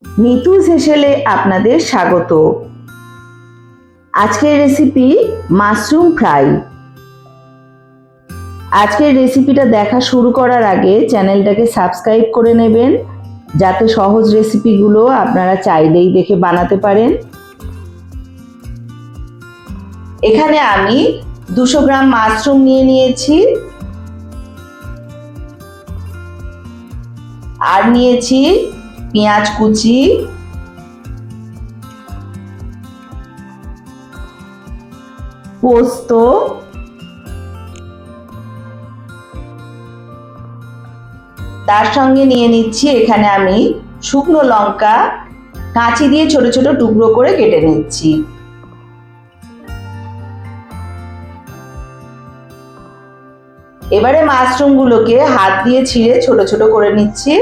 নিতু হেসেলে আপনাদের স্বাগত। আজকের রেসিপি মাশরুম ফ্রাই। আজকের রেসিপিটা দেখা শুরু করার আগে চ্যানেলটাকে সাবস্ক্রাইব করে নেবেন, যাতে সহজ রেসিপিগুলো আপনারা চাইলেই দেখে বানাতে পারেন। এখানে আমি 200 গ্রাম মাশরুম নিয়ে নিয়েছি, আর নিয়েছি পেঁয়াজ কুচি, পোস্ত, তার সঙ্গে নিয়ে নিচ্ছি এখানে আমি শুকনো লঙ্কা কাঁচি দিয়ে ছোট ছোট টুকরো করে কেটে নিচ্ছি। এবারে মাশরুমগুলোকে হাত দিয়ে ছিঁড়ে ছোট ছোট করে নিচ্ছি।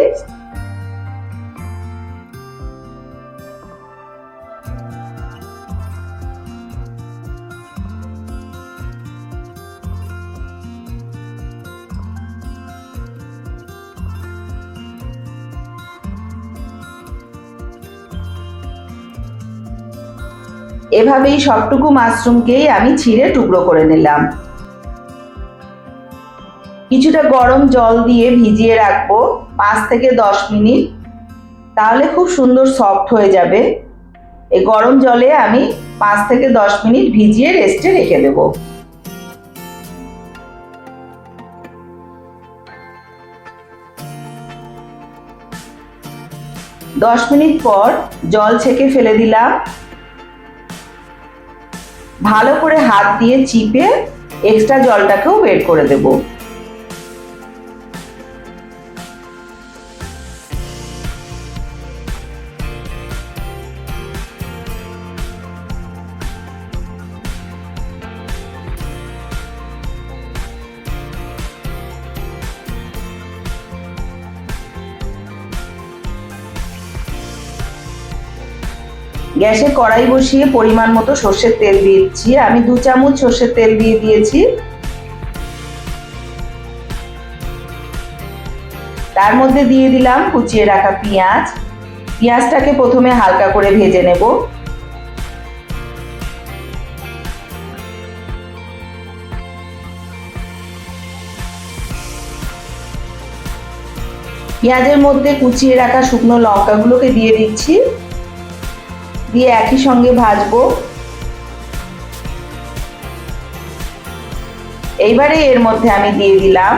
এভাবেই সবটুকু মাশরুমকেই আমি ছিঁড়ে টুকরো করে নিলাম। কিছুটা গরম জল দিয়ে ভিজিয়ে রাখবো 5 থেকে 10 মিনিট, তাহলে খুব সুন্দর সফট হয়ে যাবে। এই গরম জলে আমি 5 থেকে 10 মিনিট ভিজিয়ে রেস্টে রেখে দেব। দশ মিনিট পর জল ছেঁকে ফেলে দিলাম। ভালো করে হাত দিয়ে চিপে এক্সট্রা জলটাকেও বের করে দেব। গ্যাসে কড়াই বসিয়ে পরিমাণ মতো সর্ষের তেল দিয়েছি। আমি 2 চামচ সর্ষের তেল দিয়ে দিয়েছি। তার মধ্যে দিয়ে দিলাম কুচিয়ে রাখা পেঁয়াজ। পেঁয়াজটাকে প্রথমে হালকা করে ভেজে নেব। পেঁয়াজের মধ্যে কুচিয়ে রাখা শুকনো লঙ্কাগুলোকে দিয়ে দিচ্ছি, দিয়ে একই সঙ্গে ভাজবো। এইবারে এর মধ্যে আমি দিয়ে দিলাম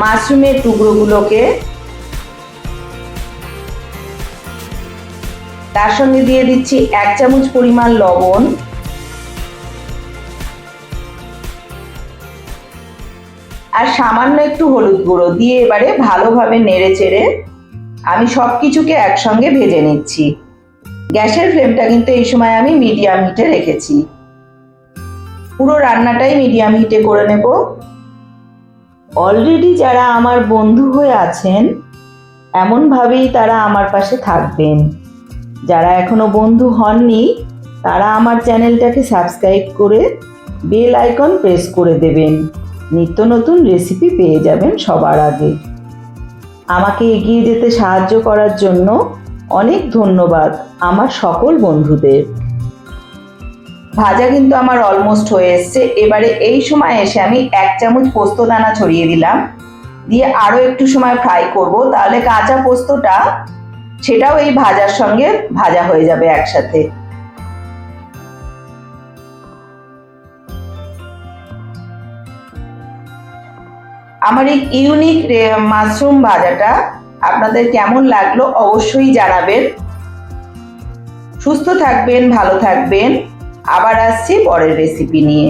মাশরুমের টুকরোগুলোকে, তার সঙ্গে দিয়ে দিচ্ছি 1 চামচ পরিমাণ লবণ, আর সামান্য একটু হলুদ গুঁড়ো দিয়ে এবারে ভালোভাবে নেড়ে চেড়ে আমি সবকিছুকে একসঙ্গে ভেজে নিচ্ছি। গ্যাসের ফ্লেমটা কিন্তু এই সময় আমি মিডিয়াম হিটে রেখেছি। পুরো রান্নাটাই মিডিয়াম হিটে করে নেব। অলরেডি যারা আমার বন্ধু হয়ে আছেন, এমনভাবেই তারা আমার পাশে থাকবেন। যারা এখনো বন্ধু হননি, তারা আমার চ্যানেলটাকে সাবস্ক্রাইব করে বেল আইকন প্রেস করে দেবেন। নিত্য নতুন রেসিপি পেয়ে যাবেন সবার আগে। আমাকে এগিয়ে যেতে সাহায্য করার জন্য অনেক ধন্যবাদ আমার সকল বন্ধুদের। ভাজা কিন্তু আমার অলমোস্ট হয়ে এসছে। এবারে এই সময় এসে আমি 1 চামচ পোস্ত দানা ছড়িয়ে দিলাম, দিয়ে আরো একটু সময় ফ্রাই করব, তাহলে কাঁচা পোস্তটা সেটাও এই ভাজার সঙ্গে ভাজা হয়ে যাবে একসাথে। আমার এই ইউনিক মাশরুম ভাজাটা আপনাদের কেমন লাগলো অবশ্যই জানাবেন। সুস্থ থাকবেন, ভালো থাকবেন। আবার আসছি পরের রেসিপি নিয়ে।